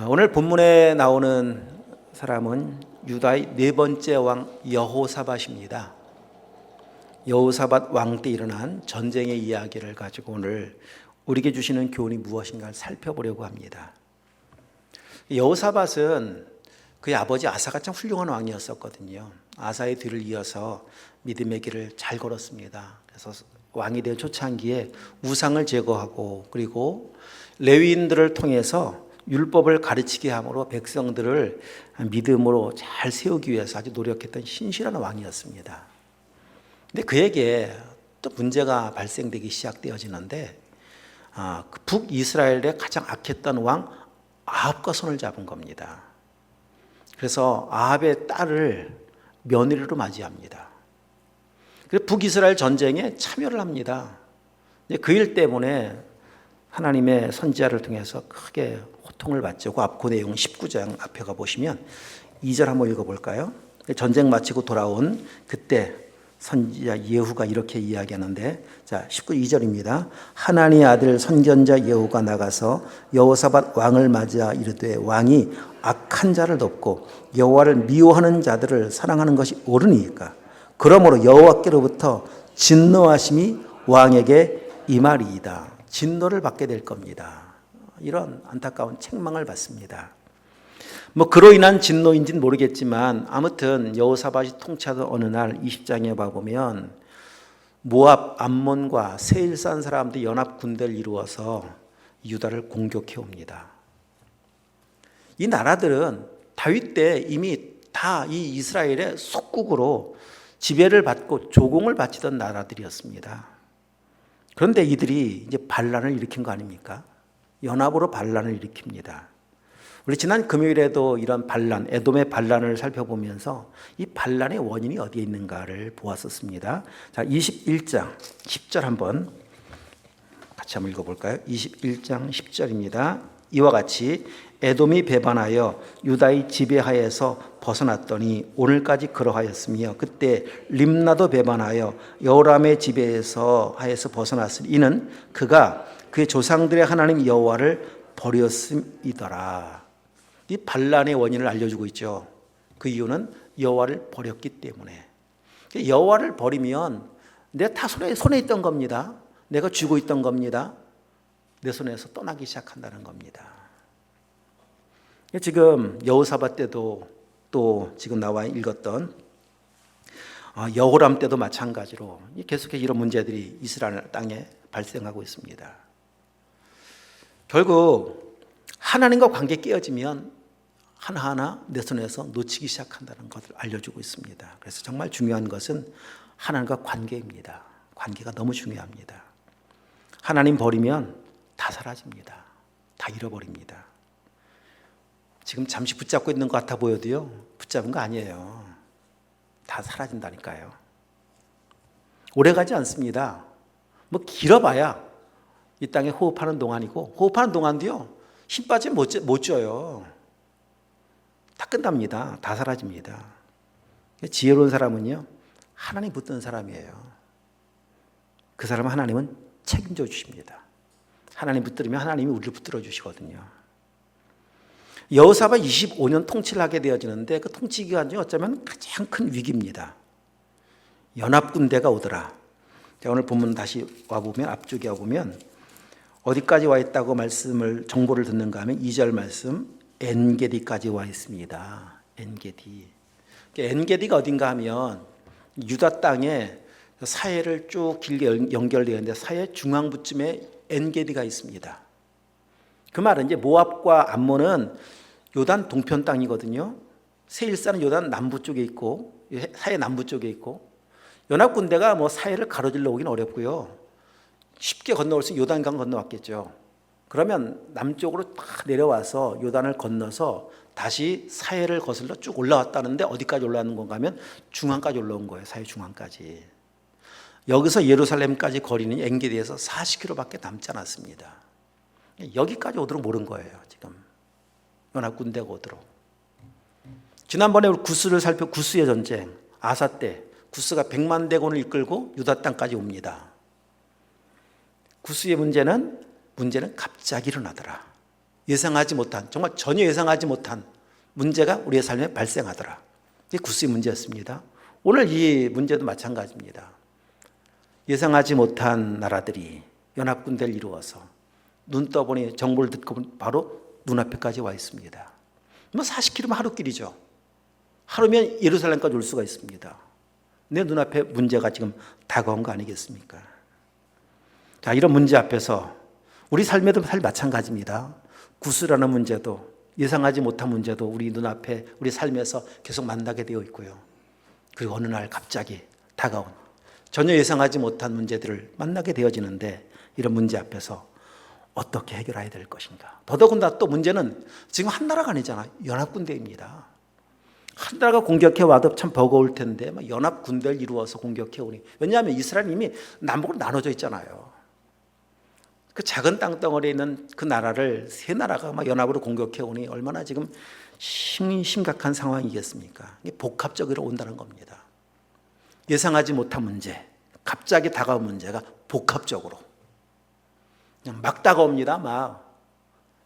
오늘 본문에 나오는 사람은 유다의 네 번째 왕 여호사밧입니다. 여호사밧 왕 때 일어난 전쟁의 이야기를 가지고 오늘 우리에게 주시는 교훈이 무엇인가를 살펴보려고 합니다. 여호사밧은 그의 아버지 아사가 참 훌륭한 왕이었었거든요. 아사의 뒤를 이어서 믿음의 길을 잘 걸었습니다. 그래서 왕이 된 초창기에 우상을 제거하고 그리고 레위인들을 통해서 율법을 가르치게 함으로 백성들을 믿음으로 잘 세우기 위해서 아주 노력했던 신실한 왕이었습니다. 근데 그에게 또 문제가 발생되기 시작되어지는데 북이스라엘의 가장 악했던 왕 아합과 손을 잡은 겁니다. 그래서 아합의 딸을 며느리로 맞이합니다. 그래서 북이스라엘 전쟁에 참여를 합니다. 그 일 때문에 하나님의 선지자를 통해서 크게 호통을 받죠. 그 내용 19장 앞에 가보시면 2절 한번 읽어볼까요? 전쟁 마치고 돌아온 그때 선지자 예후가 이렇게 이야기하는데, 자 19절입니다. 하나님의 아들 선견자 예후가 나가서 여호사밧 왕을 맞아 이르되 왕이 악한 자를 덮고 여호와를 미워하는 자들을 사랑하는 것이 옳으니까 그러므로 여호와께로부터 진노하심이 왕에게 임하리이다. 진노를 받게 될 겁니다. 이런 안타까운 책망을 받습니다. 그로 인한 진노인지는 모르겠지만 아무튼 여호사밧이 통치하던 어느 날 20장에 봐보면 모압, 암몬과 세일산 사람들이 연합 군대를 이루어서 유다를 공격해 옵니다. 이 나라들은 다윗 때 이미 다 이 이스라엘의 속국으로 지배를 받고 조공을 바치던 나라들이었습니다. 그런데 이들이 이제 반란을 일으킨 거 아닙니까? 연합으로 반란을 일으킵니다. 우리 지난 금요일에도 이런 반란, 에돔의 반란을 살펴보면서 이 반란의 원인이 어디에 있는가를 보았었습니다. 자, 21장 10절 한번 같이 한번 읽어볼까요? 21장 10절입니다. 이와 같이 에돔이 배반하여 유다의 지배하에서 벗어났더니 오늘까지 그러하였으며 그때 림나도 배반하여 여호람의 지배에서 하에서 벗어났으니 이는 그가 그의 조상들의 하나님 여호와를 버렸음이더라. 이 반란의 원인을 알려주고 있죠. 그 이유는 여호와를 버렸기 때문에. 여호와를 버리면 내 다 손에 있던 겁니다. 내가 쥐고 있던 겁니다. 내 손에서 떠나기 시작한다는 겁니다. 지금 여호사밧 때도 또 지금 나와 읽었던 여호람 때도 마찬가지로 계속해서 이런 문제들이 이스라엘 땅에 발생하고 있습니다. 결국 하나님과 관계 깨어지면 하나하나 내 손에서 놓치기 시작한다는 것을 알려주고 있습니다. 그래서 정말 중요한 것은 하나님과 관계입니다. 관계가 너무 중요합니다. 하나님 버리면 다 사라집니다. 다 잃어버립니다. 지금 잠시 붙잡고 있는 것 같아 보여도요, 붙잡은 거 아니에요. 다 사라진다니까요. 오래가지 않습니다. 길어봐야 이 땅에 호흡하는 동안이고, 호흡하는 동안도요 힘 빠지면 못 쪄요. 다 끝납니다. 다 사라집니다. 지혜로운 사람은요 하나님 붙드는 사람이에요. 그 사람은 하나님은 책임져 주십니다. 하나님 붙들면 하나님이 우리를 붙들어 주시거든요. 여호사밧 25년 통치를 하게 되어지는데 그 통치 기간 중에 어쩌면 가장 큰 위기입니다. 연합군대가 오더라. 자, 오늘 본문 다시 와보면, 앞쪽에 와보면 어디까지 와 있다고 정보를 듣는가 하면 2절 말씀 엔게디까지 와 있습니다. 엔게디. 엔게디가 어딘가 하면 유다 땅에 사해를 쭉 길게 연결되어 있는데 사해 중앙부쯤에 엔게디가 있습니다. 그 말은 이제 모압과 암몬은 요단 동편 땅이거든요. 세일산은 요단 남부 쪽에 있고 사해 남부 쪽에 있고, 연합군대가 사해를 가로질러 오긴 어렵고요. 쉽게 건너올 수 있는 요단강 건너왔겠죠. 그러면 남쪽으로 딱 내려와서 요단을 건너서 다시 사해를 거슬러 쭉 올라왔다는데 어디까지 올라왔는 건가 하면 중앙까지 올라온 거예요. 사해 중앙까지. 여기서 예루살렘까지 거리는 엔게디에서 40km밖에 남지 않았습니다. 여기까지 오도록 모른 거예요. 지금 연합군대가 오도록. 지난번에 우리 구스의 전쟁, 아사 때 구스가 100만 대군을 이끌고 유다 땅까지 옵니다. 구스의 문제는 갑자기 일어나더라. 예상하지 못한, 정말 전혀 예상하지 못한 문제가 우리의 삶에 발생하더라. 이게 구스의 문제였습니다. 오늘 이 문제도 마찬가지입니다. 예상하지 못한 나라들이 연합군대를 이루어서 눈 떠보니 정보를 듣고 바로 눈앞에까지 와 있습니다. 40km면 하루길이죠. 하루면 예루살렘까지 올 수가 있습니다. 내 눈앞에 문제가 지금 다가온 거 아니겠습니까? 자, 이런 문제 앞에서 우리 삶에도 사실 마찬가지입니다. 구스라는 문제도, 예상하지 못한 문제도 우리 눈앞에, 우리 삶에서 계속 만나게 되어 있고요. 그리고 어느 날 갑자기 다가온 전혀 예상하지 못한 문제들을 만나게 되어지는데, 이런 문제 앞에서 어떻게 해결해야 될 것인가. 더더군다나 또 문제는 지금 한 나라가 아니잖아요. 연합군대입니다. 한 나라가 공격해 와도 참 버거울 텐데 연합군대를 이루어서 공격해 오니, 왜냐하면 이스라엘이 이미 남북으로 나눠져 있잖아요. 그 작은 땅덩어리에 있는 그 나라를 세 나라가 막 연합으로 공격해 오니 얼마나 지금 심각한 상황이겠습니까? 이게 복합적으로 온다는 겁니다. 예상하지 못한 문제, 갑자기 다가온 문제가 복합적으로 그냥 막 다가옵니다. 막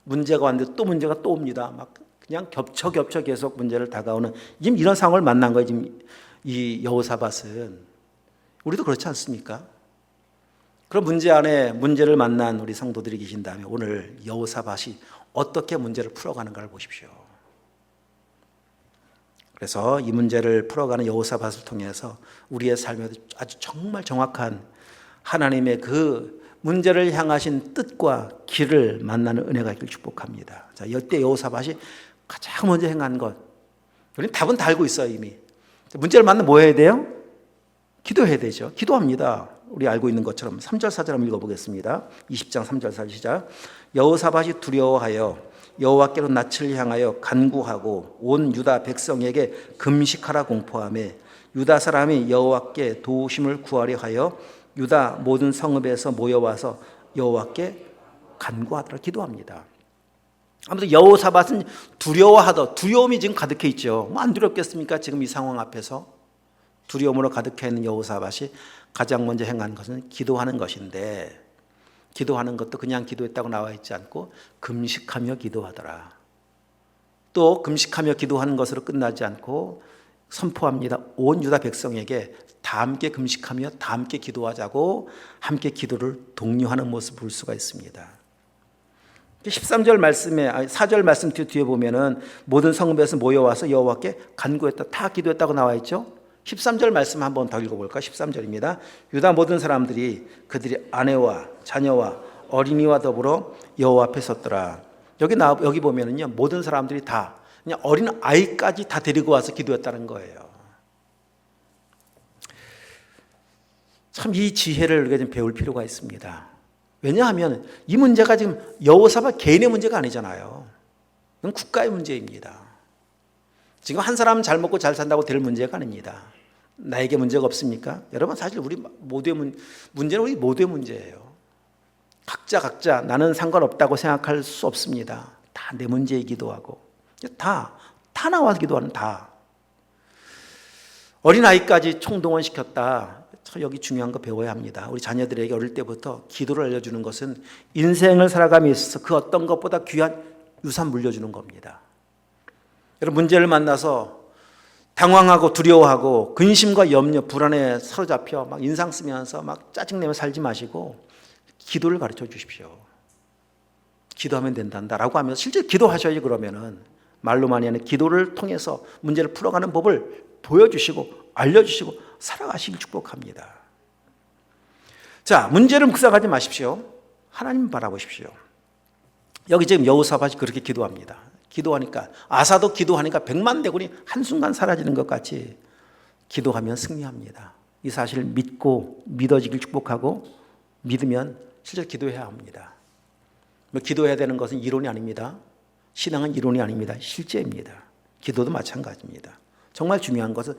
문제가 왔는데 또 문제가 또 옵니다. 막 그냥 겹쳐 계속 문제를 다가오는 지금 이런 상황을 만난 거예요. 지금 이 여호사밧은. 우리도 그렇지 않습니까? 그런 문제 안에 문제를 만난 우리 성도들이 계신다면 오늘 여호사밧이 어떻게 문제를 풀어가는가를 보십시오. 그래서 이 문제를 풀어가는 여호사밧을 통해서 우리의 삶에도 아주 정말 정확한 하나님의 그 문제를 향하신 뜻과 길을 만나는 은혜가 있길 축복합니다. 자, 이때 여호사밧이 가장 먼저 행한 것, 우리는 답은 다 알고 있어요. 이미 문제를 만나면 뭐 해야 돼요? 기도해야 되죠. 기도합니다. 우리 알고 있는 것처럼 3절 4절 한번 읽어보겠습니다. 20장 3절 4절 시작. 여호사밧이 두려워하여 여호와께로 낯을 향하여 간구하고 온 유다 백성에게 금식하라 공포하며 유다 사람이 여호와께 도우심을 구하려 하여 유다 모든 성읍에서 모여와서 여호와께 간구하더라, 기도합니다. 아무튼 여호사밧은 두려움이 지금 가득해 있죠. 뭐 안 두렵겠습니까? 지금 이 상황 앞에서 두려움으로 가득해 있는 여호사밧이 가장 먼저 행한 것은 기도하는 것인데, 기도하는 것도 그냥 기도했다고 나와 있지 않고 금식하며 기도하더라. 또 금식하며 기도하는 것으로 끝나지 않고 선포합니다. 온 유다 백성에게 다 함께 금식하며 다 함께 기도하자고 함께 기도를 독려하는 모습을 볼 수가 있습니다. 13절 말씀에 4절 말씀 뒤에 보면은 모든 성읍에서 모여와서 여호와께 간구했다, 다 기도했다고 나와 있죠. 13절 말씀 한번 더 읽어볼까? 13절입니다. 유다 모든 사람들이 그들이 아내와 자녀와 어린이와 더불어 여호와 앞에 섰더라. 여기 보면은요, 모든 사람들이 다, 그냥 어린 아이까지 다 데리고 와서 기도했다는 거예요. 참 이 지혜를 우리가 좀 배울 필요가 있습니다. 왜냐하면 이 문제가 지금 여호사밧 개인의 문제가 아니잖아요. 이건 국가의 문제입니다. 지금 한 사람 잘 먹고 잘 산다고 될 문제가 아닙니다. 나에게 문제가 없습니까? 여러분, 사실 우리 모두의 문제는 우리 모두의 문제예요. 각자 나는 상관없다고 생각할 수 없습니다. 다 내 문제이기도 하고, 다 나와서 기도하는, 다. 어린아이까지 총동원시켰다. 여기 중요한 거 배워야 합니다. 우리 자녀들에게 어릴 때부터 기도를 알려주는 것은 인생을 살아감에 있어서 그 어떤 것보다 귀한 유산 물려주는 겁니다. 여러분, 문제를 만나서 당황하고 두려워하고 근심과 염려, 불안에 사로잡혀 막 인상 쓰면서 막 짜증내며 살지 마시고 기도를 가르쳐 주십시오. 기도하면 된단다라고 하면서 실제 기도하셔야지. 그러면은 말로만이 아니라 기도를 통해서 문제를 풀어가는 법을 보여주시고 알려주시고 살아가시길 축복합니다. 자, 문제를 묵상하지 마십시오. 하나님 바라보십시오. 여기 지금 여호사밧이 그렇게 기도합니다. 기도하니까, 아사도 기도하니까 100만 대군이 한순간 사라지는 것 같이 기도하면 승리합니다. 이 사실을 믿고 믿어지길 축복하고, 믿으면 실제 기도해야 합니다. 기도해야 되는 것은 이론이 아닙니다. 신앙은 이론이 아닙니다. 실제입니다. 기도도 마찬가지입니다. 정말 중요한 것은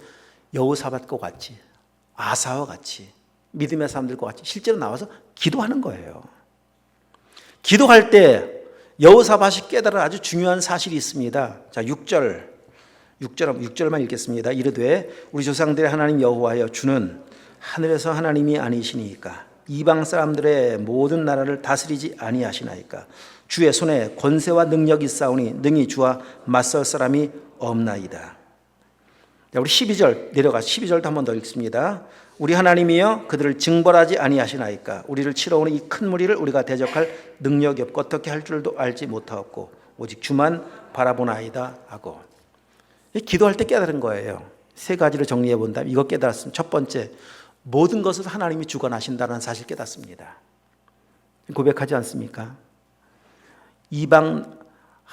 여호사밧과 같이, 아사와 같이, 믿음의 사람들과 같이 실제로 나와서 기도하는 거예요. 기도할 때 여호사밧이 깨달은 아주 중요한 사실이 있습니다. 자, 6절만 읽겠습니다. 이르되 우리 조상들의 하나님 여호와여, 주는 하늘에서 하나님이 아니시니까 이방 사람들의 모든 나라를 다스리지 아니하시나이까. 주의 손에 권세와 능력이 있사오니 능히 주와 맞설 사람이 없나이다. 우리 12절 내려가 12절도 한 번 더 읽습니다. 우리 하나님이여 그들을 징벌하지 아니하시나이까. 우리를 치러 오는 이 큰 무리를 우리가 대적할 능력이 없고 어떻게 할 줄도 알지 못하였고 오직 주만 바라보나이다 하고. 기도할 때 깨달은 거예요. 세 가지로 정리해 본다면 이거 깨달았습니다. 첫 번째, 모든 것을 하나님이 주관하신다는 사실 깨닫습니다. 고백하지 않습니까?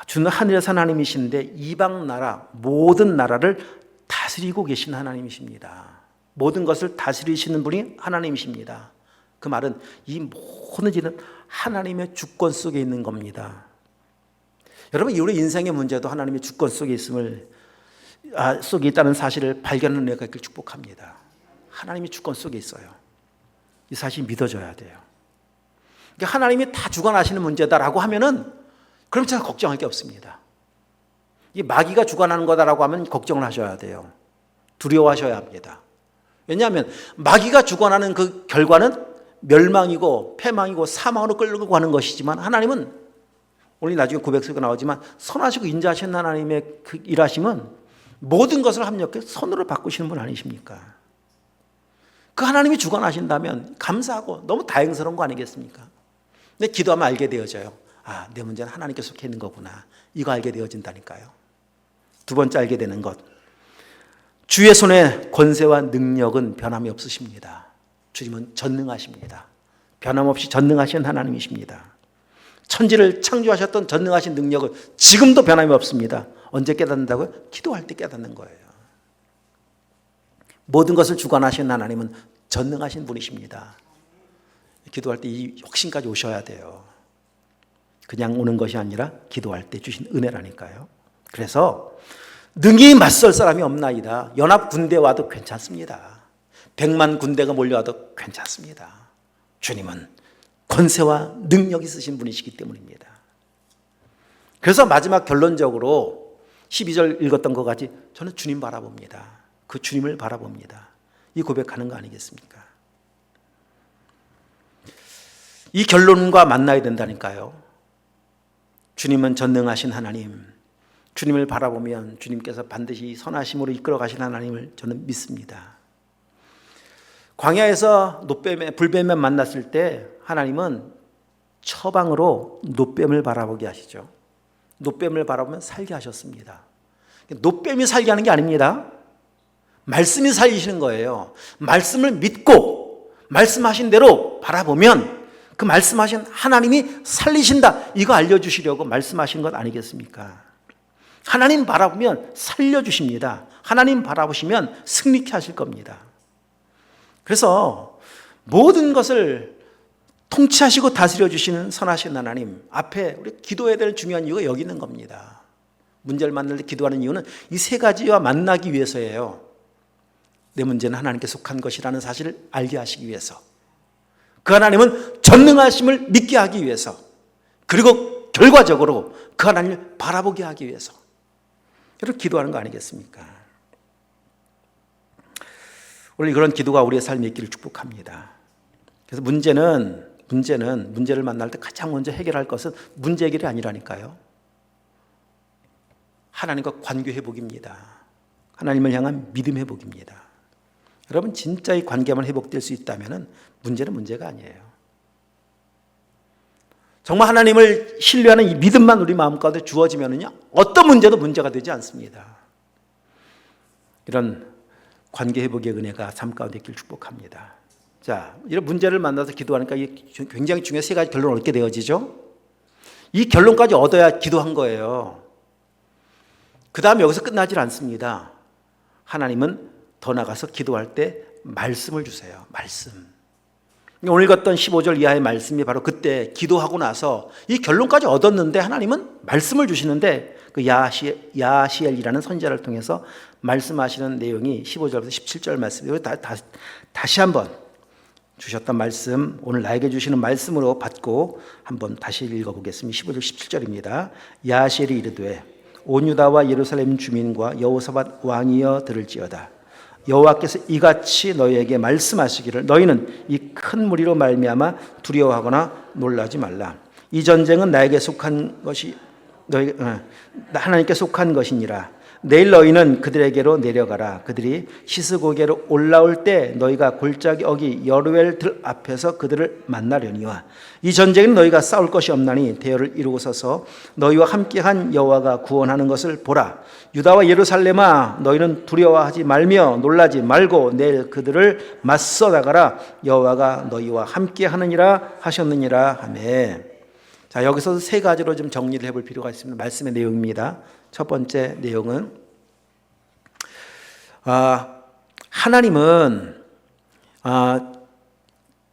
주는 하늘에서 하나님이신데 이방 나라 모든 나라를 다스리고 계신 하나님이십니다. 모든 것을 다스리시는 분이 하나님이십니다. 그 말은 이 모든 일은 하나님의 주권 속에 있는 겁니다. 여러분, 우리 인생의 문제도 하나님의 주권 속에 속에 있다는 사실을 발견하는 은혜가 있길 축복합니다. 하나님이 주권 속에 있어요. 이 사실이 믿어져야 돼요. 그러니까 하나님이 다 주관하시는 문제다라고 하면은 그럼 제가 걱정할 게 없습니다. 이 마귀가 주관하는 거다라고 하면 걱정을 하셔야 돼요. 두려워하셔야 합니다. 왜냐하면 마귀가 주관하는 그 결과는 멸망이고 패망이고 사망으로 끌고 가는 것이지만 하나님은 오늘 나중에 고백 속에 나오지만 선하시고 인자하신 하나님의 그 일하심은 모든 것을 합력해 선으로 바꾸시는 분 아니십니까? 그 하나님이 주관하신다면 감사하고 너무 다행스러운 거 아니겠습니까? 근데 기도하면 알게 되어져요. 아, 내 문제는 하나님께 속해 있는 거구나. 이거 알게 되어진다니까요. 두 번째 알게 되는 것. 주의 손에 권세와 능력은 변함이 없으십니다. 주님은 전능하십니다. 변함없이 전능하신 하나님이십니다. 천지를 창조하셨던 전능하신 능력은 지금도 변함이 없습니다. 언제 깨닫는다고요? 기도할 때 깨닫는 거예요. 모든 것을 주관하신 하나님은 전능하신 분이십니다. 기도할 때 이 확신까지 오셔야 돼요. 그냥 오는 것이 아니라 기도할 때 주신 은혜라니까요. 그래서 능히 맞설 사람이 없나이다. 연합 군대 와도 괜찮습니다. 100만 군대가 몰려와도 괜찮습니다. 주님은 권세와 능력 있으신 분이시기 때문입니다. 그래서 마지막 결론적으로 12절 읽었던 것 같이 저는 주님 바라봅니다. 그 주님을 바라봅니다. 이 고백하는 거 아니겠습니까? 이 결론과 만나야 된다니까요. 주님은 전능하신 하나님, 주님을 바라보면 주님께서 반드시 선하심으로 이끌어 가신 하나님을 저는 믿습니다. 광야에서 불뱀을 만났을 때 하나님은 처방으로 놋뱀을 바라보게 하시죠. 놋뱀을 바라보면 살게 하셨습니다. 놋뱀이 살게 하는 게 아닙니다. 말씀이 살리시는 거예요. 말씀을 믿고 말씀하신 대로 바라보면 그 말씀하신 하나님이 살리신다. 이거 알려주시려고 말씀하신 것 아니겠습니까? 하나님 바라보면 살려주십니다. 하나님 바라보시면 승리케 하실 겁니다. 그래서 모든 것을 통치하시고 다스려 주시는 선하신 하나님 앞에 우리 기도해야 될 중요한 이유가 여기 있는 겁니다. 문제를 만날 때 기도하는 이유는 이 세 가지와 만나기 위해서예요. 내 문제는 하나님께 속한 것이라는 사실을 알게 하시기 위해서, 그 하나님은 전능하심을 믿게 하기 위해서, 그리고 결과적으로 그 하나님을 바라보게 하기 위해서 이렇게 기도하는 거 아니겠습니까? 오늘 그런 기도가 우리의 삶에 있기를 축복합니다. 그래서 문제를 만날 때 가장 먼저 해결할 것은 문제 해결이 아니라니까요. 하나님과 관계 회복입니다. 하나님을 향한 믿음 회복입니다. 여러분, 진짜 이 관계만 회복될 수 있다면 문제는 문제가 아니에요. 정말 하나님을 신뢰하는 이 믿음만 우리 마음 가운데 주어지면요, 어떤 문제도 문제가 되지 않습니다. 이런 관계 회복의 은혜가 삶 가운데 있길 축복합니다. 자, 이런 문제를 만나서 기도하니까 굉장히 중요한 세 가지 결론을 얻게 되어지죠. 이 결론까지 얻어야 기도한 거예요. 그 다음에 여기서 끝나질 않습니다. 하나님은 더 나가서 기도할 때 말씀을 주세요. 말씀. 오늘 읽었던 15절 이하의 말씀이 바로 그때 기도하고 나서 이 결론까지 얻었는데 하나님은 말씀을 주시는데 그 야시엘이라는 선지자를 통해서 말씀하시는 내용이 15절부터 17절 말씀이에요. 다시 한번 주셨던 말씀, 오늘 나에게 주시는 말씀으로 받고 한번 다시 읽어보겠습니다. 15절 17절입니다. 야시엘이 이르되 온 유다와 예루살렘 주민과 여호사밧 왕이여 들을지어다. 여호와께서 이같이 너희에게 말씀하시기를 너희는 이 큰 무리로 말미암아 두려워하거나 놀라지 말라. 이 전쟁은 나에게 속한 것이 하나님께 속한 것이니라. 내일 너희는 그들에게로 내려가라. 그들이 시스고개로 올라올 때 너희가 골짜기 어기 여루엘 들 앞에서 그들을 만나려니와 이 전쟁은 너희가 싸울 것이 없나니 대열을 이루고 서서 너희와 함께한 여호와가 구원하는 것을 보라. 유다와 예루살렘아 너희는 두려워하지 말며 놀라지 말고 내일 그들을 맞서 나가라. 여호와가 너희와 함께하느니라 하셨느니라 하매. 자, 여기서 세 가지로 좀 정리를 해볼 필요가 있습니다. 말씀의 내용입니다. 첫 번째 내용은 하나님은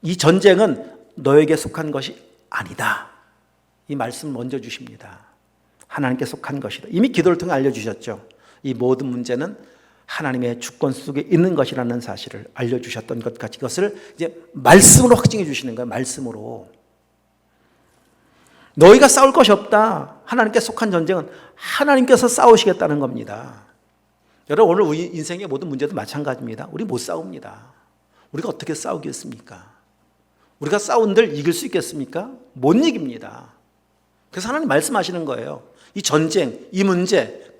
이 전쟁은 너에게 속한 것이 아니다. 이 말씀을 먼저 주십니다. 하나님께 속한 것이다. 이미 기도를 통해 알려주셨죠. 이 모든 문제는 하나님의 주권 속에 있는 것이라는 사실을 알려주셨던 것 같이 이것을 이제 말씀으로 확증해 주시는 거예요. 말씀으로. 너희가 싸울 것이 없다. 하나님께 속한 전쟁은 하나님께서 싸우시겠다는 겁니다. 여러분, 오늘 우리 인생의 모든 문제도 마찬가지입니다. 우리 못 싸웁니다. 우리가 어떻게 싸우겠습니까? 우리가 싸운들 이길 수 있겠습니까? 못 이깁니다. 그래서 하나님 말씀하시는 거예요. 이 전쟁, 이 문제,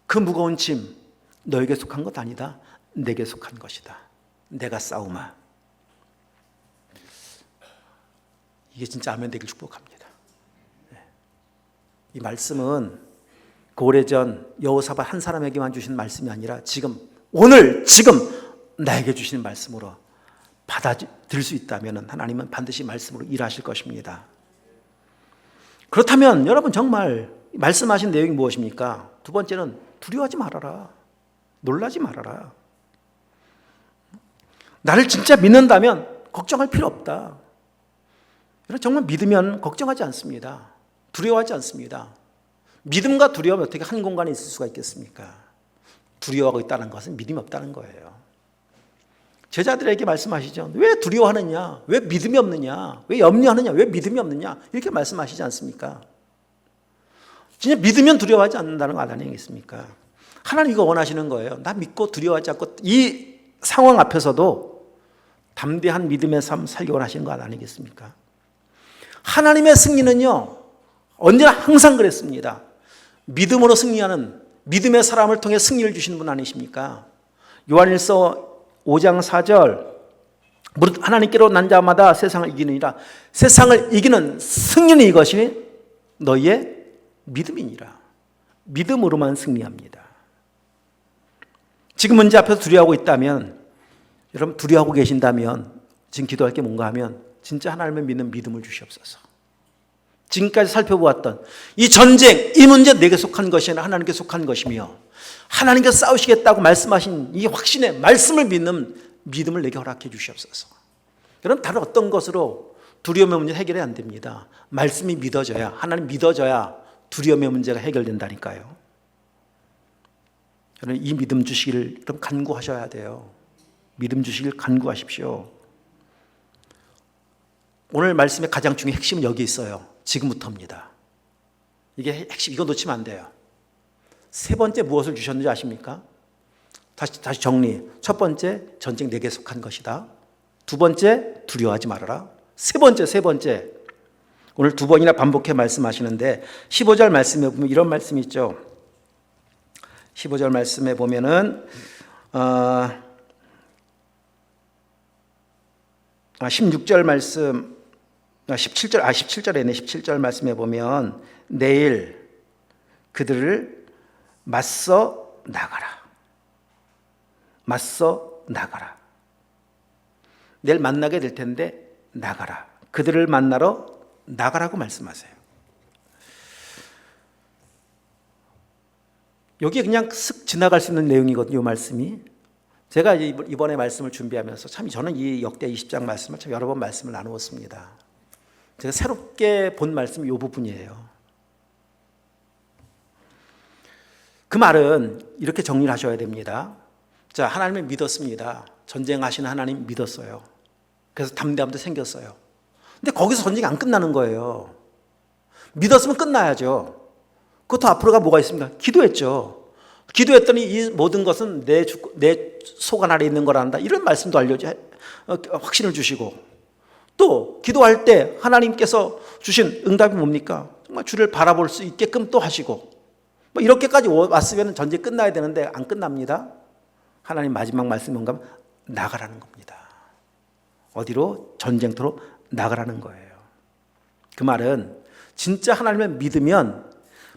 그 무거운 짐 너에게 속한 것 아니다. 내게 속한 것이다. 내가 싸우마. 이게 진짜 아멘 되길 축복합니다. 이 말씀은 그 오래전 여호사밧 한 사람에게만 주신 말씀이 아니라 지금 나에게 주시는 말씀으로 받아들일 수 있다면 하나님은 반드시 말씀으로 일하실 것입니다. 그렇다면 여러분 정말 말씀하신 내용이 무엇입니까? 두 번째는 두려워하지 말아라. 놀라지 말아라. 나를 진짜 믿는다면 걱정할 필요 없다. 정말 믿으면 걱정하지 않습니다. 두려워하지 않습니다. 믿음과 두려움이 어떻게 한 공간에 있을 수가 있겠습니까? 두려워하고 있다는 것은 믿음이 없다는 거예요. 제자들에게 말씀하시죠. 왜 두려워하느냐? 왜 믿음이 없느냐? 왜 염려하느냐? 왜 믿음이 없느냐? 이렇게 말씀하시지 않습니까? 진짜 믿으면 두려워하지 않는다는 거 아니겠습니까? 하나님 이거 원하시는 거예요. 나 믿고 두려워하지 않고 이 상황 앞에서도 담대한 믿음의 삶 살기 원하시는 거 아니겠습니까? 하나님의 승리는요, 언제나 항상 그랬습니다. 믿음으로 승리하는 믿음의 사람을 통해 승리를 주시는 분 아니십니까? 요한일서 5장 4절 무릇 하나님께로 난 자마다 세상을 이기느니라. 세상을 이기는 승리는 이것이 너희의 믿음이니라. 믿음으로만 승리합니다. 지금 문제 앞에서 두려워하고 있다면, 여러분 두려워하고 계신다면 지금 기도할 게 뭔가 하면 진짜 하나님을 믿는 믿음을 주시옵소서. 지금까지 살펴보았던 이 전쟁, 이 문제 내게 속한 것이 아니라 하나님께 속한 것이며 하나님께서 싸우시겠다고 말씀하신 이 확신의 말씀을 믿는 믿음을 내게 허락해 주시옵소서. 여러분 다른 어떤 것으로 두려움의 문제 해결이 안 됩니다. 말씀이 믿어져야, 하나님 믿어져야 두려움의 문제가 해결된다니까요. 여러분 이 믿음 주시기를 여러분 간구하셔야 돼요. 믿음 주시길 간구하십시오. 오늘 말씀의 가장 중요한 핵심은 여기 있어요. 지금부터입니다. 이게 핵심, 이거 놓치면 안 돼요. 세 번째 무엇을 주셨는지 아십니까? 다시 정리. 첫 번째, 전쟁 내게 속한 것이다. 두 번째, 두려워하지 말아라. 세 번째. 오늘 두 번이나 반복해 말씀하시는데 15절 말씀에 보면 이런 말씀이 있죠. 15절 말씀에 보면은 16절 말씀 17절에 말씀해 보면 내일 그들을 맞서 나가라. 내일 만나게 될 텐데 나가라. 그들을 만나러 나가라고 말씀하세요. 여기에 그냥 쓱 지나갈 수 있는 내용이거든요. 이 말씀이. 제가 이번에 말씀을 준비하면서 참 저는 이 역대 20장 말씀을 참 여러 번 말씀을 나누었습니다. 제가 새롭게 본 말씀이 이 부분이에요. 그 말은 이렇게 정리를 하셔야 됩니다. 자, 하나님을 믿었습니다. 전쟁하시는 하나님 믿었어요. 그래서 담대함도 생겼어요. 근데 거기서 전쟁이 안 끝나는 거예요. 믿었으면 끝나야죠. 그것도 앞으로가 뭐가 있습니까? 기도했죠. 기도했더니 이 모든 것은 내 속 안에 있는 거란다. 이런 말씀도 확신을 주시고, 또 기도할 때 하나님께서 주신 응답이 뭡니까? 정말 주를 바라볼 수 있게끔 또 하시고, 뭐 이렇게까지 왔으면 전쟁 끝나야 되는데 안 끝납니다. 하나님 마지막 말씀이 뭔가 나가라는 겁니다. 어디로? 전쟁터로 나가라는 거예요. 그 말은 진짜 하나님을 믿으면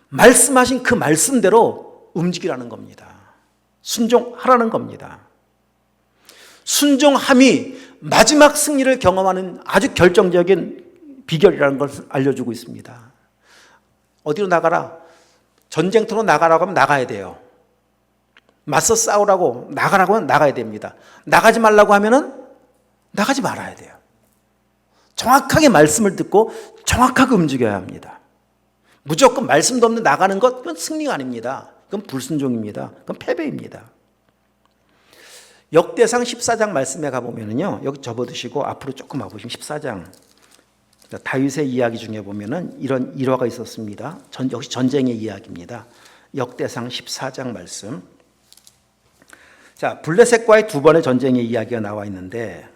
말씀하신 그 말씀대로 움직이라는 겁니다. 순종하라는 겁니다. 순종함이 마지막 승리를 경험하는 아주 결정적인 비결이라는 것을 알려주고 있습니다. 어디로 나가라? 전쟁터로 나가라고 하면 나가야 돼요. 맞서 싸우라고 나가라고 하면 나가야 됩니다. 나가지 말라고 하면은 나가지 말아야 돼요. 정확하게 말씀을 듣고 정확하게 움직여야 합니다. 무조건 말씀도 없는 나가는 것, 그건 승리가 아닙니다. 그건 불순종입니다. 그건 패배입니다. 역대상 14장 말씀에 가보면은요, 여기 접어두시고 앞으로 조금 와보시면 14장. 다윗의 이야기 중에 보면은 이런 일화가 있었습니다. 역시 전쟁의 이야기입니다. 역대상 14장 말씀. 자, 블레셋과의 두 번의 전쟁의 이야기가 나와 있는데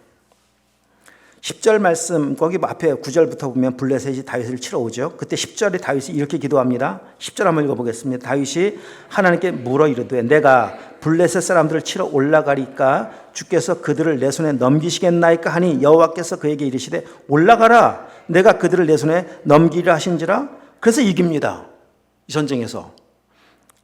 10절 말씀, 거기 앞에 9절부터 보면 블레셋이 다윗을 치러 오죠. 그때 10절에 다윗이 이렇게 기도합니다. 10절 한번 읽어보겠습니다. 다윗이 하나님께 물어 이르되 내가 블레셋 사람들을 치러 올라가리까 주께서 그들을 내 손에 넘기시겠나이까 하니 여호와께서 그에게 이르시되 올라가라 내가 그들을 내 손에 넘기리라 하신지라. 그래서 이깁니다. 이 전쟁에서.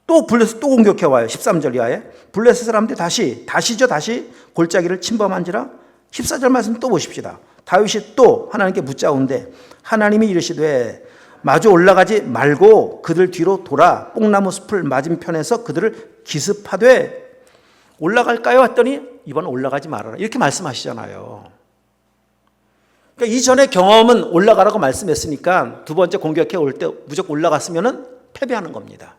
또 블레셋 또 공격해 와요. 13절 이하에 블레셋 사람들이 다시 골짜기를 침범한지라. 14절 말씀 또 보십시다. 다윗이 또 하나님께 묻자온데 하나님이 이르시되 마주 올라가지 말고 그들 뒤로 돌아 뽕나무 숲을 맞은편에서 그들을 기습하되 올라갈까요? 했더니 이번은 올라가지 말아라. 이렇게 말씀하시잖아요. 그러니까 이전의 경험은 올라가라고 말씀했으니까 두 번째 공격해 올 때 무조건 올라갔으면 패배하는 겁니다.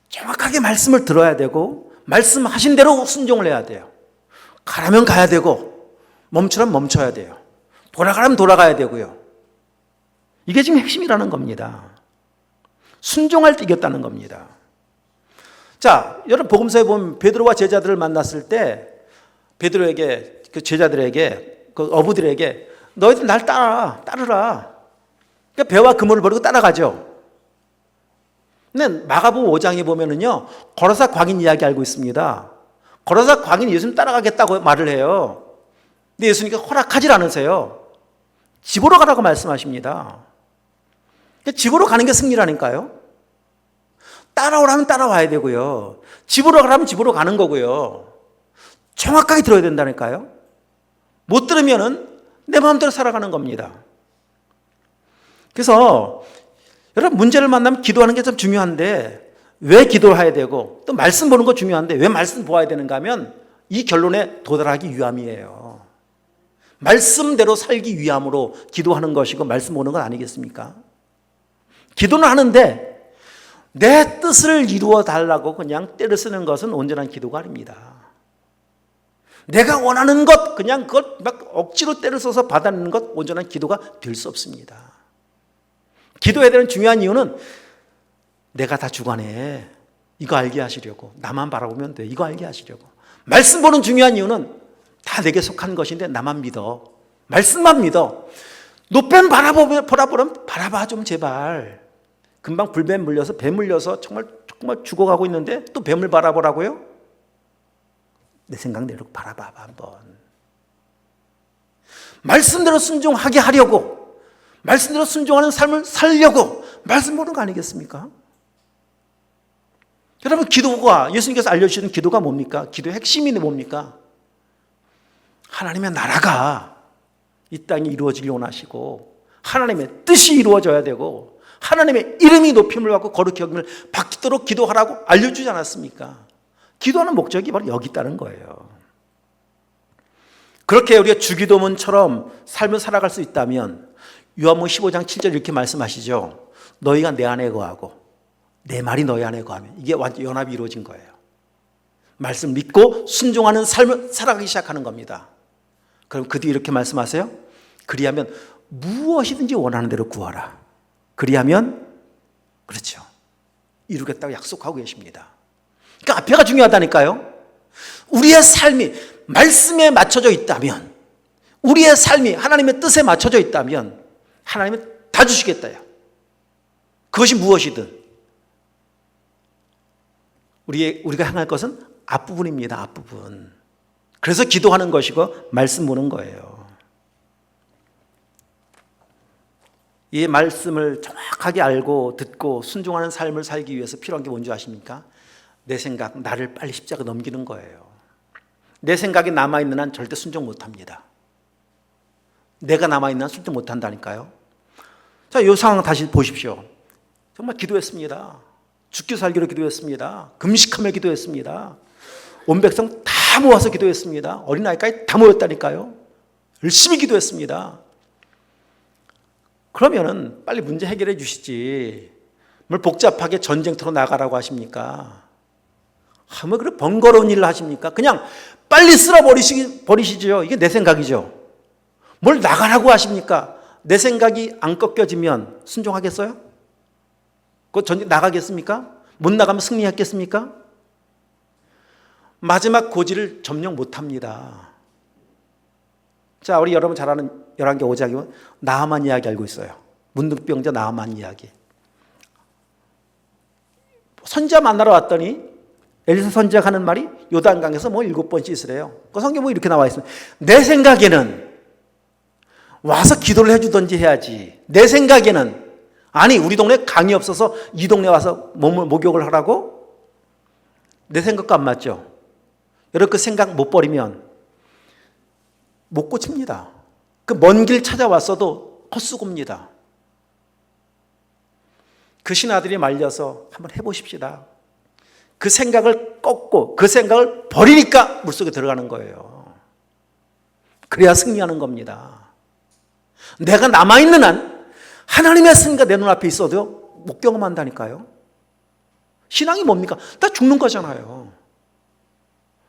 정확하게 말씀을 들어야 되고 말씀하신 대로 순종을 해야 돼요. 가라면 가야 되고 멈추라면 멈춰야 돼요. 돌아가라면 돌아가야 되고요. 이게 지금 핵심이라는 겁니다. 순종할 때 이겼다는 겁니다. 자, 여러분 복음서에 보면 베드로와 제자들을 만났을 때 베드로에게 그 제자들에게 그 어부들에게 너희들 날 따르라. 그러니까 배와 그물을 버리고 따라가죠. 근데 마가복음 5장에 보면은요 거라사 광인 이야기 알고 있습니다. 거라사 광인이 예수님 따라가겠다고 말을 해요. 근데 예수님께서 허락하질 않으세요. 집으로 가라고 말씀하십니다. 집으로 가는 게 승리라니까요. 따라오라면 따라와야 되고요. 집으로 가라면 집으로 가는 거고요. 정확하게 들어야 된다니까요. 못 들으면은 내 마음대로 살아가는 겁니다. 그래서 여러분 문제를 만나면 기도하는 게 참 중요한데 왜 기도해야 되고 또 말씀 보는 거 중요한데 왜 말씀 보아야 되는가 하면 이 결론에 도달하기 위함이에요. 말씀대로 살기 위함으로 기도하는 것이고 말씀 보는 건 아니겠습니까? 기도는 하는데 내 뜻을 이루어 달라고 그냥 때를 쓰는 것은 온전한 기도가 아닙니다. 내가 원하는 것 그냥 그걸 막 억지로 때를 써서 받아내는 것 온전한 기도가 될 수 없습니다. 기도해야 되는 중요한 이유는 내가 다 주관해. 이거 알게 하시려고. 나만 바라보면 돼. 이거 알게 하시려고. 말씀 보는 중요한 이유는 다 내게 속한 것인데 나만 믿어. 말씀만 믿어. 노뱀 바라봐 좀 제발. 금방 불뱀 물려서 뱀 물려서 정말 죽어가고 있는데 또 뱀을 바라보라고요? 내 생각대로 바라봐 한번. 말씀대로 순종하게 하려고 말씀대로 순종하는 삶을 살려고 말씀 보는 거 아니겠습니까? 여러분 기도가 예수님께서 알려주시는 기도가 뭡니까? 기도의 핵심이 뭡니까? 하나님의 나라가 이 땅에 이루어지길 원하시고 하나님의 뜻이 이루어져야 되고 하나님의 이름이 높임을 받고 거룩히 여김을 받도록 기도하라고 알려주지 않았습니까? 기도하는 목적이 바로 여기 있다는 거예요. 그렇게 우리가 주기도문처럼 삶을 살아갈 수 있다면 요한복음 15장 7절 이렇게 말씀하시죠. 너희가 내 안에 거하고 내 말이 너희 안에 거하면 이게 완전 연합이 이루어진 거예요. 말씀 믿고 순종하는 삶을 살아가기 시작하는 겁니다. 그럼 그 뒤에 이렇게 말씀하세요. 그리하면 무엇이든지 원하는 대로 구하라. 그리하면 그렇죠. 이루겠다고 약속하고 계십니다. 그러니까 앞에가 중요하다니까요. 우리의 삶이 말씀에 맞춰져 있다면, 우리의 삶이 하나님의 뜻에 맞춰져 있다면 하나님은 다 주시겠다요. 그것이 무엇이든 우리가 향할 것은 앞부분입니다. 앞부분. 그래서 기도하는 것이고 말씀 보는 거예요. 이 말씀을 정확하게 알고 듣고 순종하는 삶을 살기 위해서 필요한 게 뭔지 아십니까? 내 생각, 나를 빨리 십자가 넘기는 거예요. 내 생각이 남아있는 한 절대 순종 못합니다. 내가 남아있는 한 순종 못한다니까요. 자, 이 상황 다시 보십시오. 정말 기도했습니다. 죽기 살기로 기도했습니다. 금식하며 기도했습니다. 온 백성 다 모아서 기도했습니다. 어린아이까지 다 모였다니까요. 열심히 기도했습니다. 그러면은 빨리 문제 해결해 주시지. 뭘 복잡하게 전쟁터로 나가라고 하십니까? 뭐 그런 번거로운 일을 하십니까? 그냥 빨리 버리시죠. 이게 내 생각이죠. 뭘 나가라고 하십니까? 내 생각이 안 꺾여지면 순종하겠어요? 그 전쟁 나가겠습니까? 못 나가면 승리했겠습니까? 마지막 고지를 점령 못합니다. 자, 우리 여러분 잘 아는 열왕기 5장이면 나아만 이야기 알고 있어요. 문둥병자 나아만 이야기. 선지자 만나러 왔더니 엘리사 선지자가 하는 말이 요단강에서 뭐 7번 씻으래요. 그 성경 뭐 이렇게 나와 있어요. 내 생각에는 와서 기도를 해주든지 해야지. 내 생각에는 아니 우리 동네 강이 없어서 이 동네 와서 목욕을 하라고? 내 생각과 안 맞죠? 여러분 그 생각 못 버리면 못 고칩니다. 그 먼 길 찾아왔어도 헛수고입니다. 그 신하들이 말려서 한번 해보십시다. 그 생각을 꺾고 그 생각을 버리니까 물속에 들어가는 거예요. 그래야 승리하는 겁니다. 내가 남아있는 한 하나님의 승리가 내 눈앞에 있어도 못 경험한다니까요. 신앙이 뭡니까? 다 죽는 거잖아요.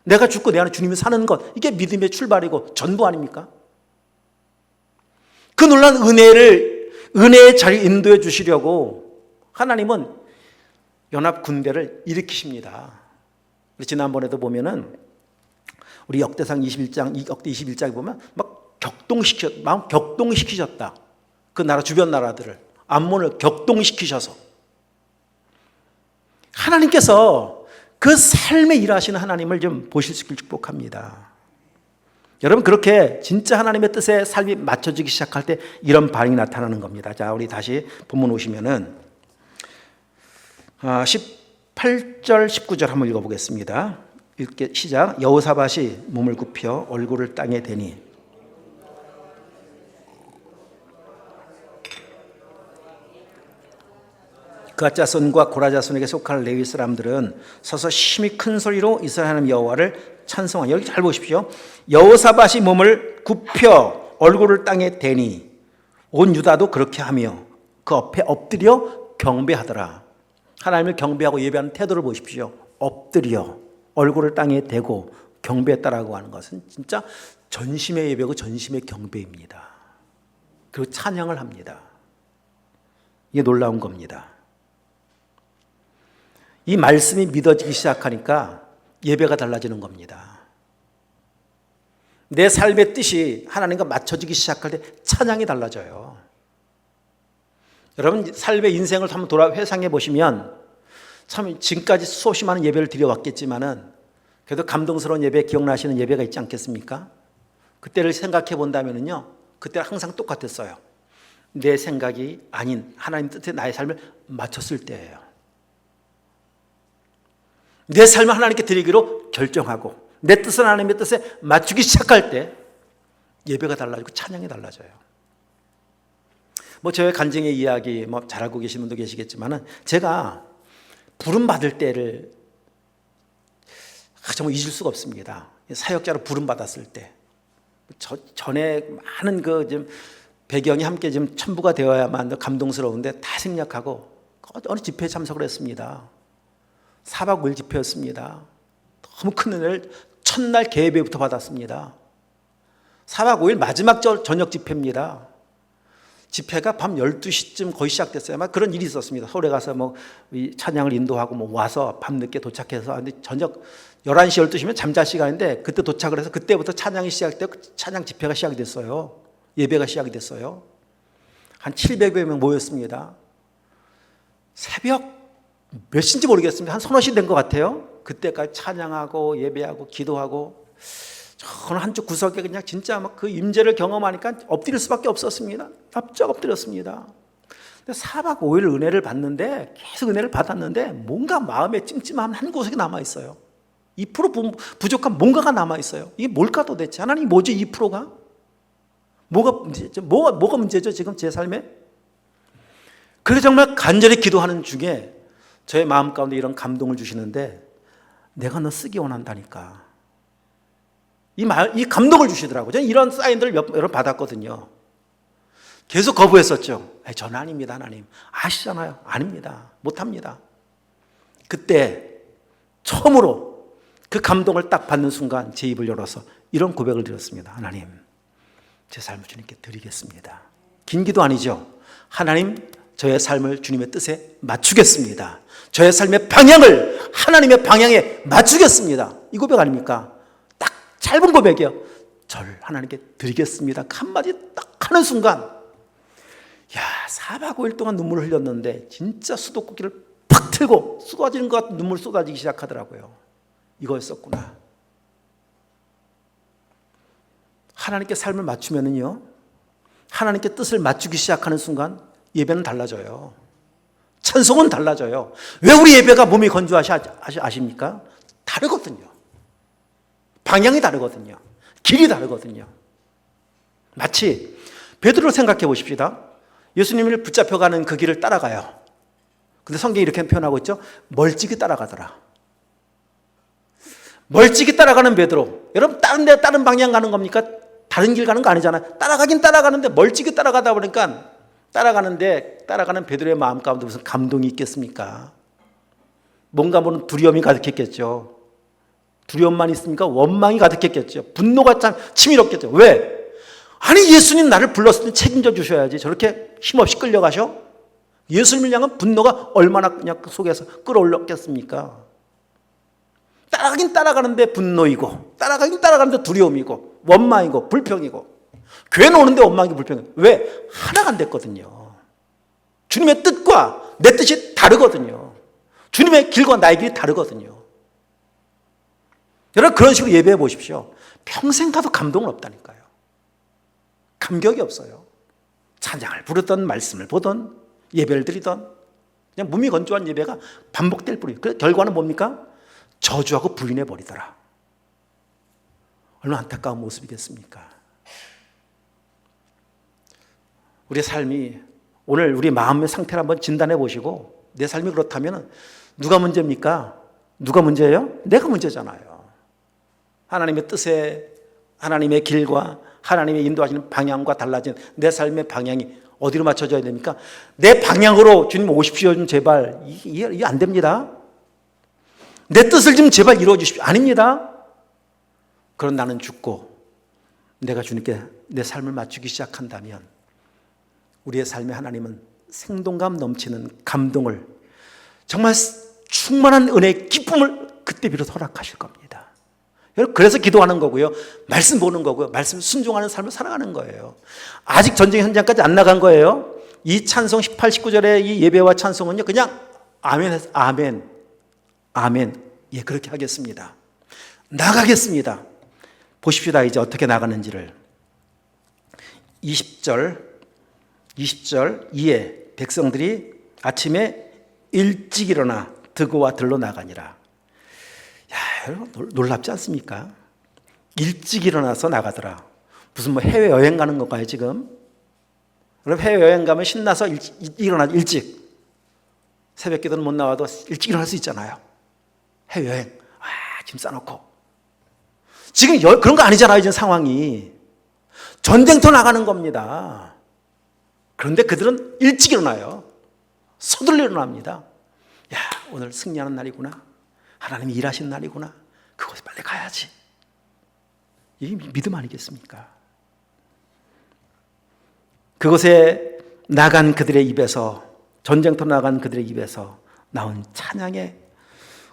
내가 죽고 내 안에 주님이 사는 것, 이게 믿음의 출발이고 전부 아닙니까? 그 놀란 은혜의 자리에 인도해 주시려고 하나님은 연합 군대를 일으키십니다. 지난번에도 보면은 우리 역대상 21장, 역대 21장에 보면 막 마음 격동시키셨다. 그 나라 주변 나라들을 암몬을 격동시키셔서 하나님께서 그 삶에 일하시는 하나님을 좀 보실 수 있길 축복합니다. 여러분 그렇게 진짜 하나님의 뜻에 삶이 맞춰지기 시작할 때 이런 반응이 나타나는 겁니다. 자, 우리 다시 본문 오시면은 18절 19절 한번 읽어보겠습니다. 읽게 시작. 여호사밧이 몸을 굽혀 얼굴을 땅에 대니 그앗 자손과 고라 자손에게 속할 레위 사람들은 서서 심히 큰 소리로 이스라엘 하나님 여호와를 찬송하니, 여기 잘 보십시오. 여호사밧이 몸을 굽혀 얼굴을 땅에 대니 온 유다도 그렇게 하며 그 앞에 엎드려 경배하더라. 하나님을 경배하고 예배하는 태도를 보십시오. 엎드려 얼굴을 땅에 대고 경배했다라고 하는 것은 진짜 전심의 예배고 전심의 경배입니다. 그리고 찬양을 합니다. 이게 놀라운 겁니다. 이 말씀이 믿어지기 시작하니까 예배가 달라지는 겁니다. 내 삶의 뜻이 하나님과 맞춰지기 시작할 때 찬양이 달라져요. 여러분 삶의 인생을 한번 회상해 보시면 참 지금까지 수없이 많은 예배를 드려왔겠지만은 그래도 감동스러운 예배, 기억나시는 예배가 있지 않겠습니까? 그때를 생각해 본다면은요, 그때는 항상 똑같았어요. 내 생각이 아닌 하나님 뜻에 나의 삶을 맞췄을 때예요. 내 삶을 하나님께 드리기로 결정하고 내 뜻을 하나님의 뜻에 맞추기 시작할 때 예배가 달라지고 찬양이 달라져요. 뭐 저의 간증의 이야기 잘 알고 계신 분도 계시겠지만은 제가 부름 받을 때를 정말 잊을 수가 없습니다. 사역자로 부름 받았을 때 전에 많은 좀 배경이 함께 좀 첨부가 되어야만 감동스러운데 다 생략하고 어느 집회에 참석을 했습니다. 4박 5일 집회였습니다. 너무 큰 은혜를 첫날 개회부터 받았습니다. 4박 5일 마지막 저녁 집회입니다. 집회가 밤 12시쯤 거의 시작됐어요. 막 그런 일이 있었습니다. 서울에 가서 이 찬양을 인도하고 와서 밤늦게 도착해서, 근데 저녁 11시, 12시면 잠잘 시간인데 그때 도착을 해서 그때부터 찬양이 시작되고 찬양 집회가 시작이 됐어요. 예배가 시작이 됐어요. 한 700여 명 모였습니다. 새벽 몇 시인지 모르겠습니다. 한 서너 시 된 것 같아요. 그때까지 찬양하고 예배하고 기도하고, 저는 한쪽 구석에 그냥 진짜 막 그 임재를 경험하니까 엎드릴 수밖에 없었습니다. 납작 엎드렸습니다. 근데 4박 5일 은혜를 받는데, 계속 은혜를 받았는데 뭔가 마음에 찜찜한 한 구석이 남아있어요. 2% 부족한 뭔가가 남아있어요. 이게 뭘까 도대체? 하나님 뭐지 2%가? 뭐가 문제죠 지금 제 삶에? 그래서 정말 간절히 기도하는 중에 저의 마음 가운데 이런 감동을 주시는데, 내가 너 쓰기 원한다니까. 이 감동을 주시더라고요. 저는 이런 사인들을 여러 번 받았거든요. 계속 거부했었죠. 저는 아닙니다, 하나님. 아시잖아요. 아닙니다. 못합니다. 그때 처음으로 그 감동을 딱 받는 순간 제 입을 열어서 이런 고백을 드렸습니다. 하나님, 제 삶을 주님께 드리겠습니다. 긴 기도 아니죠. 하나님, 저의 삶을 주님의 뜻에 맞추겠습니다. 저의 삶의 방향을 하나님의 방향에 맞추겠습니다. 이 고백 아닙니까? 딱 짧은 고백이요. 저를 하나님께 드리겠습니다. 한마디 딱 하는 순간, 4박 5일 동안 눈물을 흘렸는데 진짜 수도꼭지를 팍 틀고 쏟아지는 것 같은 눈물 쏟아지기 시작하더라고요. 이거였었구나. 하나님께 삶을 맞추면은요, 하나님께 뜻을 맞추기 시작하는 순간 예배는 달라져요. 찬송은 달라져요. 왜 우리 예배가 몸이 건조하시 아십니까? 다르거든요. 방향이 다르거든요. 길이 다르거든요. 마치 베드로를 생각해 보십시다. 예수님을 붙잡혀가는 그 길을 따라가요. 근데 성경이 이렇게 표현하고 있죠. 멀찍이 따라가더라. 멀찍이 따라가는 베드로. 여러분, 다른 방향 가는 겁니까? 다른 길 가는 거 아니잖아요. 따라가긴 따라가는데 멀찍이 따라가다 보니까 따라가는 베드로의 마음 가운데 무슨 감동이 있겠습니까? 뭔가 모르는 두려움이 가득했겠죠. 두려움만 있습니까? 원망이 가득했겠죠. 분노가 참 치밀었겠죠. 왜? 아니, 예수님 나를 불렀을 때 책임져 주셔야지. 저렇게 힘없이 끌려가셔? 예수님을 향한 분노가 얼마나 그냥 그 속에서 끌어올렸겠습니까? 따라가긴 따라가는데 분노이고, 따라가긴 따라가는데 두려움이고, 원망이고, 불평이고, 교회는 오는데 원망이고 불평이고. 왜? 하나가 안 됐거든요. 주님의 뜻과 내 뜻이 다르거든요. 주님의 길과 나의 길이 다르거든요. 여러분, 그런 식으로 예배해 보십시오. 평생 가도 감동은 없다니까요. 감격이 없어요. 찬양을 부르던, 말씀을 보던, 예배를 드리던, 그냥 몸이 건조한 예배가 반복될 뿐이에요. 그 결과는 뭡니까? 저주하고 부인해 버리더라. 얼마나 안타까운 모습이겠습니까? 우리의 삶이, 오늘 우리 마음의 상태를 한번 진단해 보시고, 내 삶이 그렇다면 누가 문제입니까? 누가 문제예요? 내가 문제잖아요. 하나님의 뜻에, 하나님의 길과 하나님의 인도하시는 방향과 달라진 내 삶의 방향이 어디로 맞춰져야 됩니까? 내 방향으로 주님 오십시오 좀 제발. 이게 안 됩니다. 내 뜻을 좀 제발 이루어 주십시오. 아닙니다. 그런 나는 죽고 내가 주님께 내 삶을 맞추기 시작한다면 우리의 삶에 하나님은 생동감 넘치는 감동을, 정말 충만한 은혜의 기쁨을 그때 비로소 허락하실 겁니다. 여러분, 그래서 기도하는 거고요. 말씀 보는 거고요. 말씀 순종하는 삶을 살아가는 거예요. 아직 전쟁 현장까지 안 나간 거예요. 이 찬송 18, 19절의 이 예배와 찬송은요, 그냥 아멘, 아멘, 아멘. 예, 그렇게 하겠습니다. 나가겠습니다. 보십시다. 이제 어떻게 나가는지를. 20절 이에 백성들이 아침에 일찍 일어나 드고와 들로 나가니라. 여러분, 놀랍지 않습니까? 일찍 일어나서 나가더라. 무슨 해외여행 가는 건가요 지금? 여러분, 해외여행 가면 신나서 일찍 새벽 기도는 못 나와도 일찍 일어날 수 있잖아요. 해외여행 짐 싸놓고. 지금 그런 거 아니잖아요. 지금 상황이 전쟁터 나가는 겁니다. 그런데 그들은 일찍 일어나요. 서둘러 일어납니다. 오늘 승리하는 날이구나. 하나님이 일하신 날이구나. 그곳에 빨리 가야지. 이게 믿음 아니겠습니까? 그곳에 나간 그들의 입에서, 전쟁터로 나간 그들의 입에서 나온 찬양의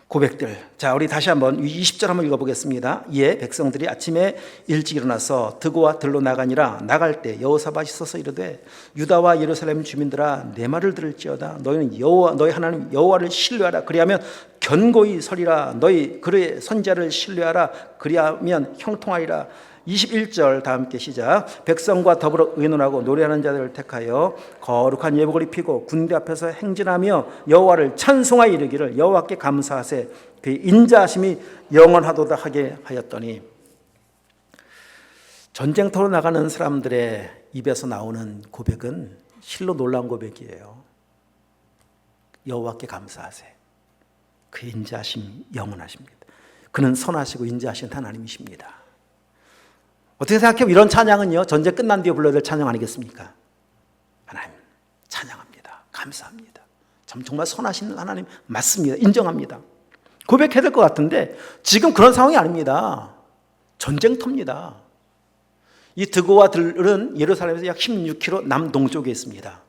고백들. 자, 우리 다시 한번 20절 한번 읽어보겠습니다. 이에 백성들이 아침에 일찍 일어나서 드고와 들로 나가니라. 나갈 때 여호사밧이 서서 이르되 유다와 예루살렘 주민들아 내 말을 들을지어다. 너희는 너희 하나님 여호와를 신뢰하라. 그리하면 견고히 서리라. 너희 그의 선지자를 신뢰하라. 그리하면 형통하리라. 21절 다 함께 시작. 백성과 더불어 의논하고 노래하는 자들을 택하여 거룩한 예복을 입히고 군대 앞에서 행진하며 여호와를 찬송하여 이르기를 여호와께 감사하세 그의 인자하심이 영원하도다 하게 하였더니, 전쟁터로 나가는 사람들의 입에서 나오는 고백은 실로 놀라운 고백이에요. 여호와께 감사하세 그의 인자하심이 영원하십니다. 그는 선하시고 인자하신 하나님이십니다. 어떻게 생각해요? 이런 찬양은요, 전쟁 끝난 뒤에 불러야 될 찬양 아니겠습니까? 하나님 찬양합니다. 감사합니다. 정말 선하신 하나님 맞습니다. 인정합니다. 고백해야 될 것 같은데 지금 그런 상황이 아닙니다. 전쟁터입니다. 이 드고와 들은 예루살렘에서 약 16km 남동쪽에 있습니다.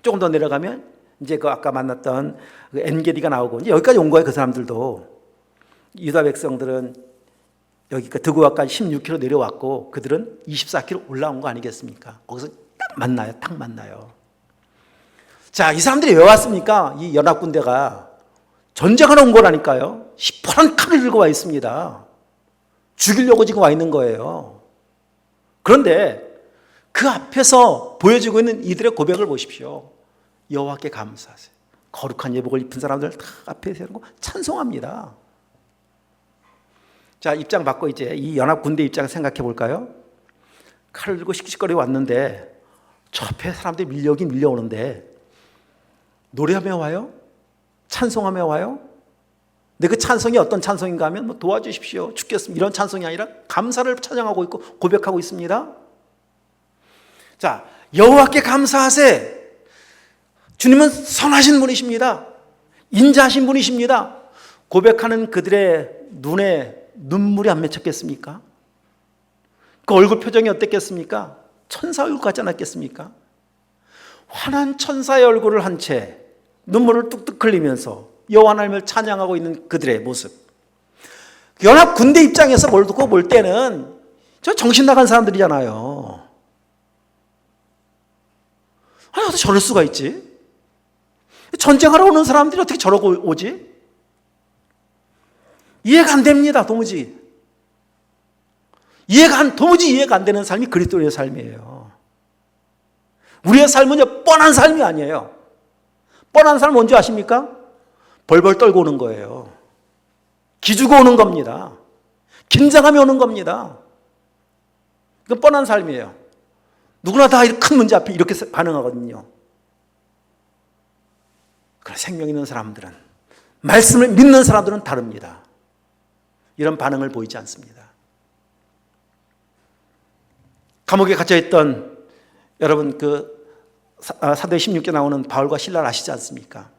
조금 더 내려가면 이제 그 아까 만났던 그 엔게디가 나오고 이제 여기까지 온 거예요. 그 사람들도. 유다 백성들은 여기가 드고와까지 16km 내려왔고 그들은 24km 올라온 거 아니겠습니까? 거기서 딱 만나요. 자, 이 사람들이 왜 왔습니까? 이 연합군대가 전쟁하러 온 거라니까요. 시퍼런 칼을 들고 와 있습니다. 죽이려고 지금 와 있는 거예요. 그런데 그 앞에서 보여지고 있는 이들의 고백을 보십시오. 여호와께 감사하세요. 거룩한 예복을 입은 사람들 다 앞에 세우고 찬송합니다. 자, 입장 바꿔 이제 이 연합군대 입장을 생각해 볼까요? 칼을 들고 씩씩거리고 왔는데 저 앞에 사람들이 밀려오는데 노래하며 와요? 찬송하며 와요? 근데 그 찬송이 어떤 찬송인가 하면 뭐 도와주십시오, 죽겠습니다 이런 찬송이 아니라 감사를 찬양하고 있고 고백하고 있습니다. 자, 여호와께 감사하세. 주님은 선하신 분이십니다. 인자하신 분이십니다. 고백하는 그들의 눈에 눈물이 안 맺혔겠습니까? 그 얼굴 표정이 어땠겠습니까? 천사 얼굴 같지 않았겠습니까? 환한 천사의 얼굴을 한 채 눈물을 뚝뚝 흘리면서 여호와 하나님을 찬양하고 있는 그들의 모습. 연합 군대 입장에서 뭘 듣고 볼 때는 저 정신 나간 사람들이잖아요. 아니, 어떻게 저럴 수가 있지? 전쟁하러 오는 사람들이 어떻게 저러고 오지? 이해가 안 됩니다. 도무지 이해가 안 되는 삶이 그리스도의 삶이에요. 우리의 삶은요, 뻔한 삶이 아니에요. 뻔한 삶은 뭔지 아십니까? 벌벌 떨고 오는 거예요. 기죽어 오는 겁니다. 긴장하며 오는 겁니다. 그건 뻔한 삶이에요. 누구나 다 큰 문제 앞에 이렇게 반응하거든요. 그러나 생명 있는 사람들은, 말씀을 믿는 사람들은 다릅니다. 이런 반응을 보이지 않습니다. 감옥에 갇혀있던 여러분 그 사도행 16개 나오는 바울과 실라를 아시지 않습니까?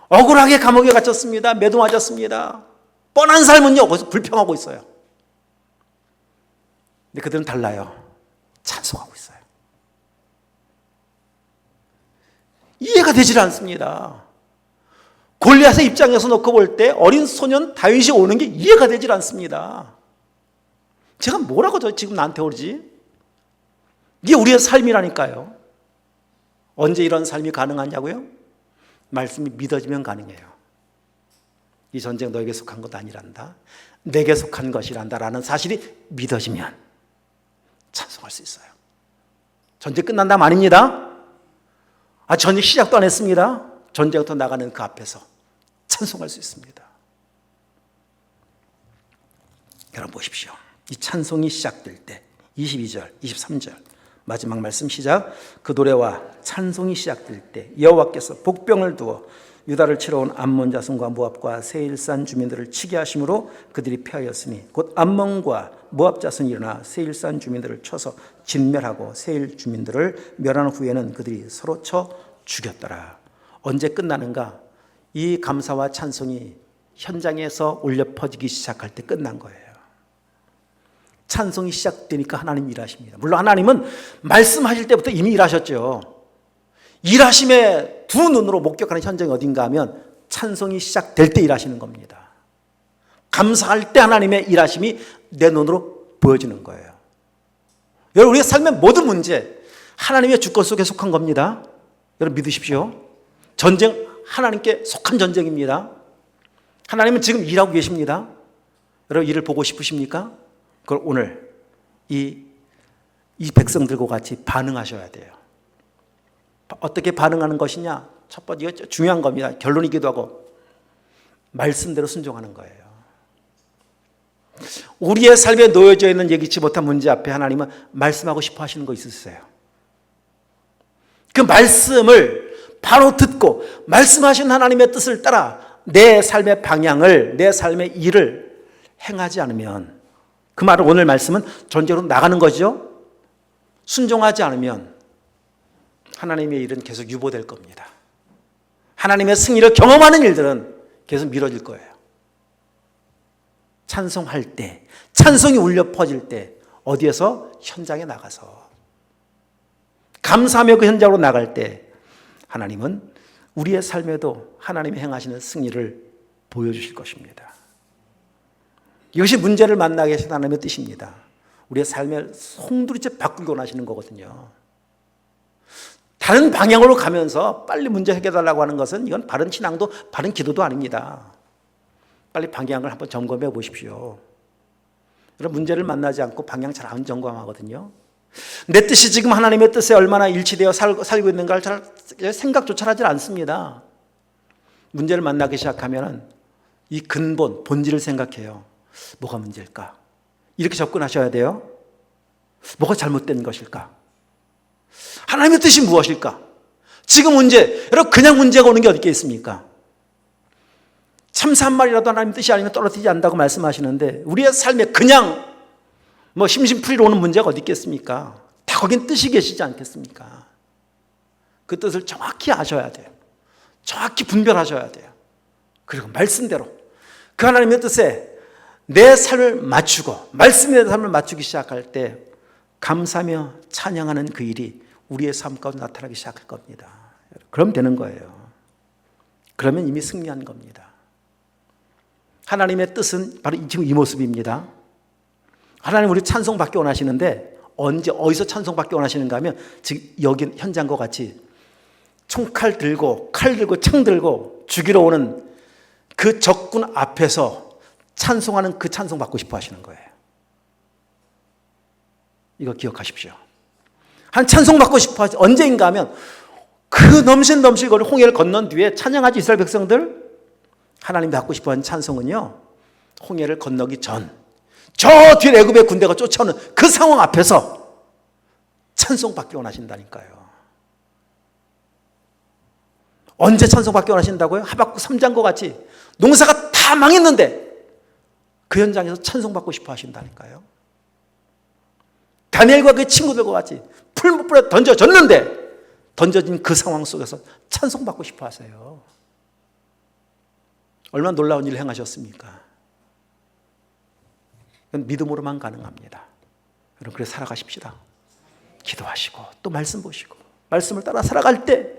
억울하게 감옥에 갇혔습니다. 매도맞았습니다. 뻔한 삶은요 거기서 불평하고 있어요. 근데 그들은 달라요. 찬송하고 있어요. 이해가 되질 않습니다. 골리앗의 입장에서 놓고 볼 때 어린 소년 다윗이 오는 게 이해가 되질 않습니다. 제가 뭐라고 지금 나한테 오르지? 이게 우리의 삶이라니까요. 언제 이런 삶이 가능하냐고요? 말씀이 믿어지면 가능해요. 이 전쟁 너에게 속한 것 아니란다, 내게 속한 것이란다 라는 사실이 믿어지면 찬송할 수 있어요. 전쟁 끝난다면 아닙니다. 전쟁 시작도 안 했습니다. 전쟁부터 나가는 그 앞에서 찬송할 수 있습니다. 여러분 보십시오. 이 찬송이 시작될 때 22절, 23절 마지막 말씀 시작. 그 노래와 찬송이 시작될 때 여호와께서 복병을 두어 유다를 치러 온 암몬 자손과 모압과 세일산 주민들을 치게 하심으로 그들이 패하였으니 곧 암몬과 모압 자손이 일어나 세일산 주민들을 쳐서 진멸하고 세일 주민들을 멸한 후에는 그들이 서로 쳐 죽였더라. 언제 끝나는가? 이 감사와 찬송이 현장에서 울려 퍼지기 시작할 때 끝난 거예요. 찬송이 시작되니까 하나님 일하십니다. 물론 하나님은 말씀하실 때부터 이미 일하셨죠. 일하심의 두 눈으로 목격하는 현장이 어딘가 하면 찬송이 시작될 때 일하시는 겁니다. 감사할 때 하나님의 일하심이 내 눈으로 보여지는 거예요. 여러분, 우리가 삶의 모든 문제 하나님의 주권 속에 속한 겁니다. 여러분 믿으십시오. 전쟁 하나님께 속한 전쟁입니다. 하나님은 지금 일하고 계십니다. 여러분 일을 보고 싶으십니까? 그걸 오늘 이 백성들과 같이 반응하셔야 돼요. 어떻게 반응하는 것이냐? 첫 번째, 이거 중요한 겁니다. 결론이기도 하고 말씀대로 순종하는 거예요. 우리의 삶에 놓여져 있는 예기치 못한 문제 앞에 하나님은 말씀하고 싶어 하시는 거 있으세요? 그 말씀을 바로 듣고 말씀하신 하나님의 뜻을 따라 내 삶의 방향을, 내 삶의 일을 행하지 않으면, 그 말은 오늘 말씀은 전제로 나가는 거죠. 순종하지 않으면 하나님의 일은 계속 유보될 겁니다. 하나님의 승리를 경험하는 일들은 계속 미뤄질 거예요. 찬송할 때, 찬송이 울려 퍼질 때 어디에서? 현장에 나가서 감사하며 그 현장으로 나갈 때 하나님은 우리의 삶에도 하나님이 행하시는 승리를 보여주실 것입니다. 이것이 문제를 만나게 하신 하나님의 뜻입니다. 우리의 삶을 송두리째 바꾸기 원하시는 거거든요. 다른 방향으로 가면서 빨리 문제 해결하려고 하는 것은 이건 바른 신앙도 바른 기도도 아닙니다. 빨리 방향을 한번 점검해 보십시오. 여러분 문제를 만나지 않고 방향 잘 안 점검하거든요. 내 뜻이 지금 하나님의 뜻에 얼마나 일치되어 살고 있는가를 잘 생각조차 하지 않습니다. 문제를 만나기 시작하면 이 근본, 본질을 생각해요. 뭐가 문제일까? 이렇게 접근하셔야 돼요. 뭐가 잘못된 것일까? 하나님의 뜻이 무엇일까? 지금 문제, 여러분 그냥 문제가 오는 게 어디 있습니까? 참새 한 마리라도 하나님 뜻이 아니면 떨어지지 않는다고 말씀하시는데 우리의 삶에 그냥 심심풀이로 오는 문제가 어디 있겠습니까? 다 거긴 뜻이 계시지 않겠습니까? 그 뜻을 정확히 아셔야 돼요. 정확히 분별하셔야 돼요. 그리고 말씀대로 그 하나님의 뜻에 내 삶을 맞추고 말씀의 삶을 맞추기 시작할 때 감사하며 찬양하는 그 일이 우리의 삶 가운데 나타나기 시작할 겁니다. 그럼 되는 거예요. 그러면 이미 승리한 겁니다. 하나님의 뜻은 바로 지금 이 모습입니다. 하나님 우리 찬송받기 원하시는데 언제 어디서 찬송받기 원하시는가 하면 지금 여기 현장과 같이 총칼 들고 칼 들고 창 들고 죽이러 오는 그 적군 앞에서 찬송하는 그 찬송 받고 싶어 하시는 거예요. 이거 기억하십시오. 한 찬송 받고 싶어 하시 언제인가 하면 그 넘실넘실거리는 홍해를 건넌 뒤에 찬양하지 이스라엘 백성들 하나님 받고 싶어 하는 찬송은요 홍해를 건너기 전 저 뒤에 애굽의 군대가 쫓아오는 그 상황 앞에서 찬송받기 원하신다니까요. 언제 찬송받기 원하신다고요? 하박국 3장과 같이 농사가 다 망했는데 그 현장에서 찬송받고 싶어 하신다니까요. 다니엘과 그 친구들과 같이 풀무불에 던져졌는데 던져진 그 상황 속에서 찬송받고 싶어 하세요. 얼마나 놀라운 일을 행하셨습니까? 그건 믿음으로만 가능합니다. 여러분 그래서 살아가십시다. 기도하시고 또 말씀 보시고 말씀을 따라 살아갈 때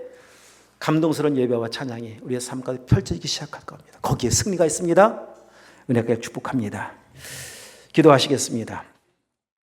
감동스러운 예배와 찬양이 우리의 삶 가운데 펼쳐지기 시작할 겁니다. 거기에 승리가 있습니다. 은혜가 축복합니다. 기도하시겠습니다.